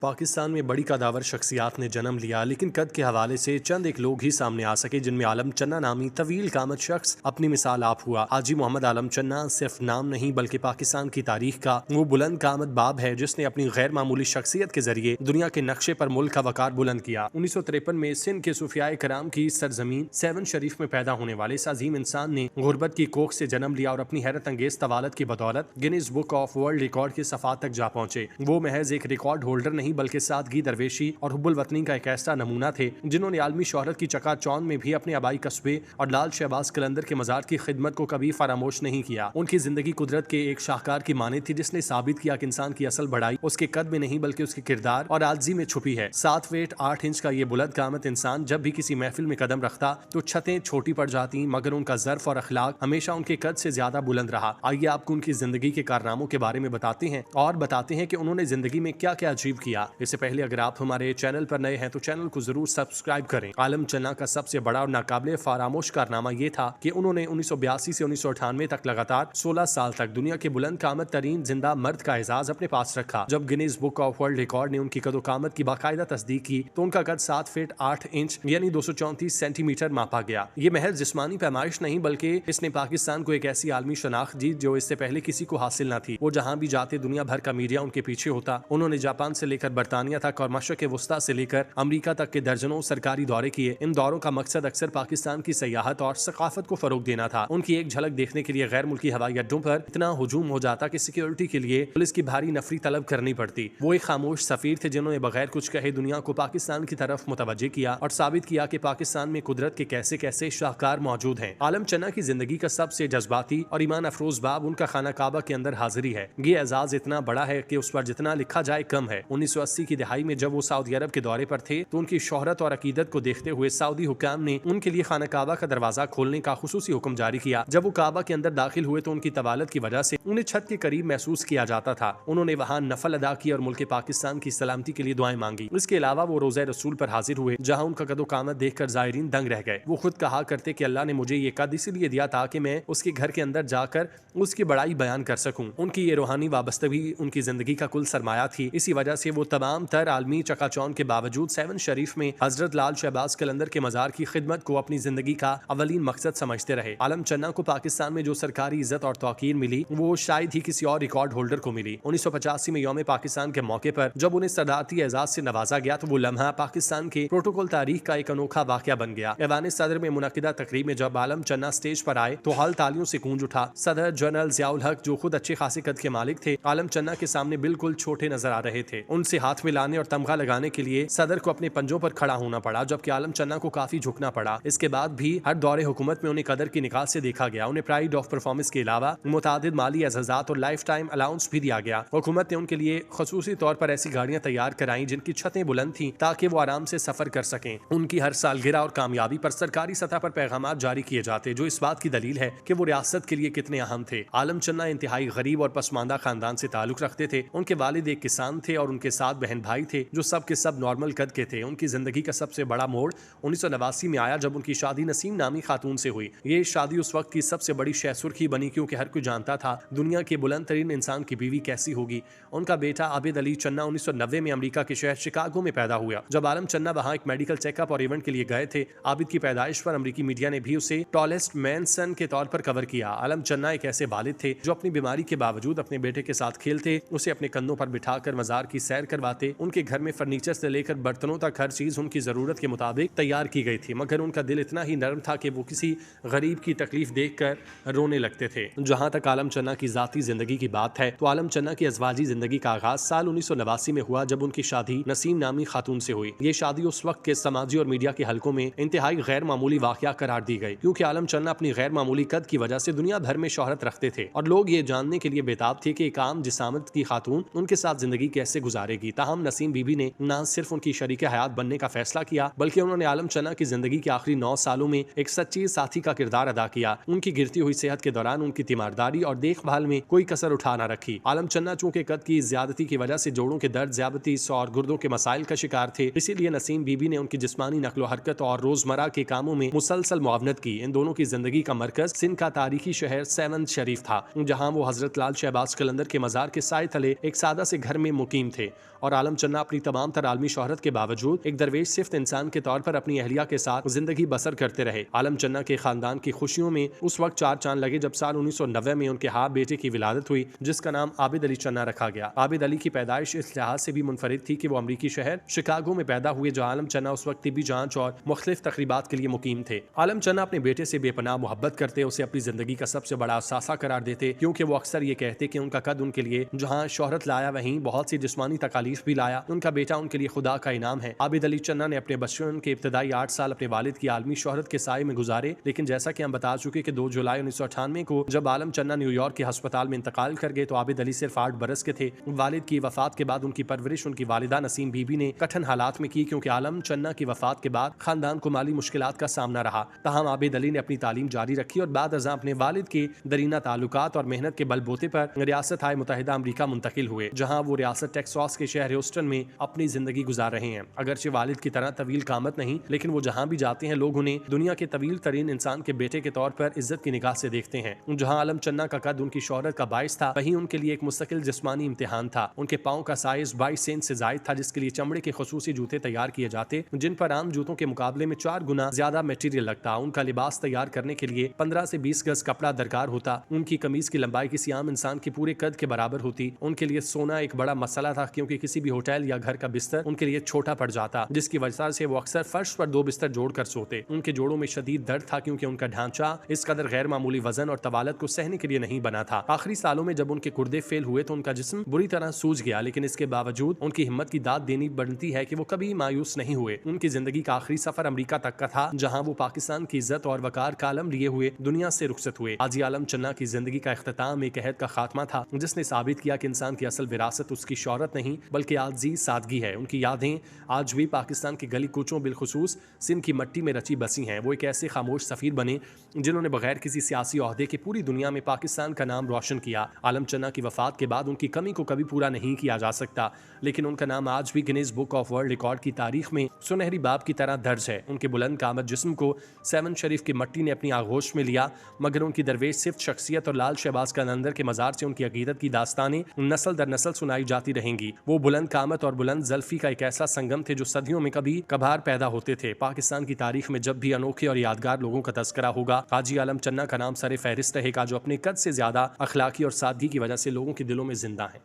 पाकिस्तान में बड़ी कदावर शख्सियात ने जन्म लिया, लेकिन कद के हवाले से चंद एक लोग ही सामने आ सके, जिनमें आलम चन्ना नामी तवील कामत शख्स अपनी मिसाल आप हुआ। हाजी मोहम्मद आलम चन्ना सिर्फ नाम नहीं बल्कि पाकिस्तान की तारीख का वो बुलंद कामत बाब है जिसने अपनी गैर मामूली शख्सियत के जरिए दुनिया के नक्शे पर मुल्क का वकार बुलंद किया। 1953 में सिंध के सूफियाए कराम की सरजमीन सेवन शरीफ में पैदा होने वाले इस अजीम इंसान ने गुर्बत की कोख से जन्म लिया और अपनी हैरत अंगेज तवालत की बदौलत Guinness book of world record की सफात तक जा पहुंचे। वो महज एक रिकॉर्ड होल्डर नहीं बल्कि सादगी, दरवेशी और हुब्बुल वतनी का एक ऐसा नमूना थे जिन्होंने आलमी शोहरत की चकाचौंध में भी अपने आबाई कस्बे और लाल शहबाज कलंदर के मजार की खिदमत को कभी फरामोश नहीं किया। उनकी जिंदगी कुदरत के एक शाहकार की माने थी जिसने साबित किया कि इंसान की असल बढ़ाई उसके कद में नहीं बल्कि उसके किरदार और आजिज़ी में छुपी है। 7 फीट 8 इंच का ये बुलंद कामत इंसान जब भी किसी महफिल में कदम रखता तो छतें छोटी पड़ जाती, मगर उनका ज़र्फ और अखलाक हमेशा उनके कद से ज्यादा बुलंद रहा। आइए आपको उनकी जिंदगी के कारनामों के बारे में बताते हैं कि उन्होंने जिंदगी में क्या क्या अचीव किया। इससे पहले अगर आप हमारे चैनल पर नए हैं तो चैनल को जरूर सब्सक्राइब करें। आलम चन्ना का सबसे बड़ा और नाकाबिले फरामोश कारनामा ये था कि उन्होंने 1982 से 1998 तक लगातार 16 साल तक दुनिया के बुलंद कामत तरीन जिंदा मर्द का एजाज अपने पास रखा। जब Guinness book of world record ने उनकी कदो कामत की बाकायदा तस्दीक की तो उनका कद 7 फीट 8 इंच यानी 234 सेंटीमीटर मापा गया। ये महज जिस्मानी पैमाइश नहीं बल्कि इसने पाकिस्तान को एक ऐसी आलमी शनाख्त दी जो इससे पहले किसी को हासिल न थी। वो जहाँ भी जाते दुनिया भर का मीडिया उनके पीछे होता। उन्होंने जापान से लेकर बरतानिया तक और मशरक़ वस्ता से लेकर अमेरिका तक के दर्जनों सरकारी दौरे किए। इन दौरों का मकसद अक्सर पाकिस्तान की सयाहत और सकाफत को फरोग देना था। उनकी एक झलक देखने के लिए गैर मुल्की हवाई अड्डों पर इतना हुजूम हो जाता कि सिक्योरिटी के लिए पुलिस की भारी नफरी तलब करनी पड़ती। वो एक खामोश सफीर थे जिन्होंने बगैर कुछ कहे दुनिया को पाकिस्तान की तरफ मुतवज्जे किया और साबित किया कि पाकिस्तान में कुदरत के कैसे कैसे शाहकार मौजूद हैं। आलम चन्ना की जिंदगी का सबसे जज्बाती और ईमान अफरोज बाब उनका खाना काबा के अंदर हाजिरी है। ये एजाज इतना बड़ा है कि उस पर जितना लिखा जाए कम है। 1980 की दिहाई में जब वो सऊदी अरब के दौरे पर थे तो उनकी शोहरत और अकीदत को देखते हुए सऊदी हुकाम ने उनके लिए खाना काबा का दरवाजा खोलने का खुसूसी हुक्म जारी किया। जब वो काबा के अंदर दाखिल हुए तो उनकी तवालत की वजह से उन्हें छत के करीब महसूस किया जाता था। उन्होंने वहाँ नफल अदा की और मुल्क पाकिस्तान की सलामती के लिए दुआएं मांगी। इसके अलावा वो रोज़ा रसूल पर हाजिर हुए जहाँ उनका कदो कामत देखकर ज़ायरीन दंग रह गए। वो खुद कहा करते कि अल्लाह ने मुझे ये कद इसलिए दिया ताकि मैं उसके घर के अंदर जाकर उसकी बड़ाई बयान कर सकूं। उनकी ये रूहानी वाबस्तगी उनकी जिंदगी का कुल सरमाया थी। इसी वजह से वो तमाम तर आलमी चकाचौंध के बावजूद सेवन शरीफ में हजरत लाल शहबाज कलंदर के मजार की खिदमत को अपनी जिंदगी का अवलीन मकसद समझते रहे। आलम चन्ना को पाकिस्तान में जो सरकारी इज्जत और तौकीर मिली वो शायद ही किसी और रिकॉर्ड होल्डर को मिली। 1985 में यौम पाकिस्तान के मौके पर जब उन्हें सदारती एजाज से नवाजा गया तो वो लम्हा पाकिस्तान के प्रोटोकॉल तारीख का एक अनोखा वाकया बन गया। ऐवान सदर में मुनक्किदा तकरीब में जब आलम चन्ना स्टेज पर आए तो हॉल तालियों से गूंज उठा। सदर जनरल जियाउल हक जो खुद अच्छे खासे कद के मालिक थे आलम चन्ना के सामने बिल्कुल छोटे नजर आ रहे थे। उनसे हाथ मिलाने और तमगा लगाने के लिए सदर को अपने पंजों पर खड़ा होना पड़ा, जबकि आलम चन्ना को काफी झुकना पड़ा। इसके बाद भी हर दौरे हुकूमत में उन्हें कदर की निगाह से देखा गया। उन्हें प्राइड ऑफ परफॉर्मेंस के अलावा मुतादिद माली एजाज़ात और लाइफ टाइम अलाउंस भी दिया गया। हुकूमत ने उनके लिए खसूसी तौर पर ऐसी गाड़ियां तैयार कराई जिनकी छतें बुलंद थी ताकि वो आराम से सफर कर सकें। उनकी हर सालगिरह और कामयाबी पर सरकारी सतह पर पैगाम जारी किए जाते जो इस बात की दलील है कि वो रियासत के लिए कितने अहम थे। आलम चन्ना इंतहाई गरीब और पसमानदा खानदान से ताल्लुक रखते थे। उनके वालिद एक किसान थे और उनके 7 बहन भाई थे जो सब के सब नॉर्मल कद के थे। उनकी जिंदगी का सबसे बड़ा मोड़ 1989 में आया जब उनकी शादी नसीम नामी खातून से हुई। ये शादी उस वक्त की सबसे बड़ी शहसुर्खी बनी क्योंकि हर कोई जानता था दुनिया के बुलंद तरीन इंसान की बीवी कैसी होगी। उनका बेटा आबिद अली चन्ना 1990 में अमेरिका के शहर शिकागो में पैदा हुआ। जब आलम चन्ना वहाँ एक मेडिकल चेकअप और इवेंट के लिए गए थे, आबिद की पैदाइश पर अमेरिकी मीडिया ने भी उसे टॉलेस्ट मैन सन के तौर पर कवर किया। आलम चन्ना एक ऐसे वालिद थे जो अपनी बीमारी के बावजूद अपने बेटे के साथ खेलते, उसे अपने कंधों पर बिठाकर मजार की सैर करवाते। उनके घर में फर्नीचर से लेकर बर्तनों तक हर चीज उनकी जरूरत के मुताबिक तैयार की गई थी, मगर उनका दिल इतना ही नरम था कि वो किसी गरीब की तकलीफ देखकर रोने लगते थे। जहां तक आलम चन्ना की जाती जिंदगी की बात है तो आलम चन्ना की अज़वाजी जिंदगी का आगाज साल 1989 में हुआ जब उनकी शादी नसीम नामी खातून से हुई। ये शादी उस वक्त के समाजी और मीडिया के हलकों में इंतहाई गैर मामूली वाकया करार दी गई क्योंकि आलम चन्ना अपनी गैर मामूली कद की वजह से दुनिया भर में शोहरत रखते थे और लोग ये जानने के लिए बेताब थे कि एक आम जिसामत की खातून उनके साथ जिंदगी कैसे गुजारेगी। ताहम नसीम बीबी ने न सिर्फ उनकी शरीक हयात बनने का फैसला किया बल्कि उन्होंने आलम चन्ना की जिंदगी के आखिरी 9 सालों में एक सच्ची साथी का किरदार अदा किया। उनकी गिरती हुई सेहत के दौरान उनकी तीमारदारी और देखभाल में कोई कसर उठा न रखी। आलम चन्ना चूंकि कद की ज्यादती की वजह से जोड़ों के दर्द, ज़्यादतीस और गुर्दों के मसाइल का शिकार थे, इसीलिए नसीम बीबी ने उनकी जिस्मानी नकलो हरकत और रोजमर्रा के कामों में मुसलसल मुआवनत की। इन दोनों की जिंदगी का मरकज सिंध का तारीखी शहर सेवन शरीफ था जहाँ वो हजरत लाल शहबाज कलंदर के मजार के साए तले एक सादा से घर में मुकीम थे। और आलम चन्ना अपनी तमाम तर आलमी शोहरत के बावजूद एक दरवेश सिर्फ इंसान के तौर पर अपनी अहलिया के साथ जिंदगी बसर करते रहे। आलम चन्ना के खानदान की खुशियों में उस वक्त चार चांद लगे जब साल 1990 में उनके हाथ बेटे की विलादत हुई, जिसका नाम आबिद अली चन्ना रखा गया। आबिद अली की पैदाइश इस लिहाज से भी मुनफरिद थी कि वो अमरीकी शहर शिकागो में पैदा हुए, जहाँ आलम चन्ना उस वक्त तिब्बी जांच और मुख्तलिफ तकरीबात के लिए मुकीम थे। आलम चन्ना अपने बेटे से बेपनाह मोहब्बत करते, उसे अपनी जिंदगी का सबसे बड़ा असासा करार देते, क्योंकि वो अक्सर ये कहते कि उनका कद उनके लिए जहाँ शोहरत लाया वहीं बहुत सी जिस्मानी तकालीफ भी लाया। उनका बेटा उनके लिए खुदा का इनाम है। आबिद अली चन्ना ने अपने बचपन के इब्तदाई 8 साल अपने वालिद की आलमी शोहरत के साए में गुजारे, लेकिन जैसा कि हम बता चुके कि 2 जुलाई 1998 को जब आलम चन्ना न्यूयॉर्क के अस्पताल में इंतकाल कर गए तो आबिद अली सिर्फ 8 बरस के थे। वालिद की वफात के बाद उनकी परवरिश उनकी वालिदा नसीम बीबी ने कठिन हालात में की, क्योंकि आलम चन्ना की वफात के बाद खानदान को माली मुश्किलात का सामना रहा। तहम आबिद अली ने अपनी तालीम जारी रखी और बाद अज़ां अपने वालिद के दरीना ताल्लुकात और मेहनत के बलबूते पर रियासत हाय मुत्तहिदा अमरीका मुंतकिल हुए, जहाँ वो रियासत टेक्सास के शहर ह्यूस्टन में अपनी जिंदगी गुजार रहे हैं। अगरचे वालिद की तरह तवील कामत नहीं, लेकिन वो जहाँ भी जाते हैं लोग उन्हें दुनिया के तवील तरीन इंसान के बेटे के तौर पर इज्जत की निगाह से देखते हैं। जहाँ आलम चन्ना का कद उनकी शोहरत का बाइस था, वहीं उनके लिए एक मुस्तकिल जिस्मानी इम्तिहान था। उनके पाँव का साइज 22 सेंट से जायद था, जिसके लिए चमड़े के खसूसी जूते तैयार किए जाते, जिन पर आम जूतों के मुकाबले में 4 गुना ज्यादा मटेरियल लगता। उनका लिबास तैयार करने के लिए 15 से 20 गज कपड़ा दरकार होता। उनकी कमीज की लंबाई किसी आम इंसान के पूरे कद के बराबर होती। उनके लिए सोना एक बड़ा मसला था, क्योंकि किसी भी होटल या घर का बिस्तर उनके लिए छोटा पड़ जाता, जिसकी वजह से वो अक्सर फर्श पर 2 बिस्तर जोड़कर सोते। उनके जोड़ों में शदीद दर्द था, क्योंकि उनका ढांचा इस कदर गैर मामूली वजन और तवालत को सहने के लिए नहीं बना था। आखिरी सालों में जब उनके गुर्दे फेल हुए तो उनका जिस्म बुरी तरह सूज गया, लेकिन इसके बावजूद उनकी हिम्मत की दाद देनी बनती है कि वो कभी मायूस नहीं हुए। उनकी जिंदगी का आखिरी सफर अमेरिका तक का था, जहां वो पाकिस्तान की इज्जत और वकार का आलम लिए हुए दुनिया से रुखसत हुए। हाजी आलम चन्ना की जिंदगी का इख्तिताम एक अहद का खात्मा था, जिसने साबित किया कि इंसान की असल विरासत उसकी शोहरत नहीं बल्कि आजी सादगी है। उनकी यादें आज भी पाकिस्तान के गली कूचों बिलखुसूस सिंध की मट्टी में रची बसी हैं। वो एक ऐसे खामोश सफीर बने जिन्होंने बगैर किसी सियासी ओहदे के पूरी दुनिया में पाकिस्तान का नाम रोशन किया। आलम चन्ना की वफात के बाद उनकी कमी को कभी पूरा नहीं किया जा सकता, लेकिन उनका नाम आज भी Guinness book of world record की तारीख में सुनहरी बाब की तरह दर्ज है। उनके बुलंद कामत जिस्म को 7 शरीफ की मट्टी ने अपनी आगोश में लिया, मगर उनकी दरवेश सिर्फ शख्सियत और लाल शहबाज कलंदर के मजार से उनकी अकीदत की दास्तानें नस्ल दर नस्ल सुनाई जाती रहेंगी। वो बुलंद कामत और बुलंद ज़ल्फ़ी का एक ऐसा संगम थे जो सदियों में कभी कभार पैदा होते थे। पाकिस्तान की तारीख में जब भी अनोखे और यादगार लोगों का तस्करा होगा, हाजी आलम चन्ना का नाम सरे फहरिस्त रहेगा, जो अपने कद से ज्यादा अखलाकी और सादगी की वजह से लोगों के दिलों में जिंदा है।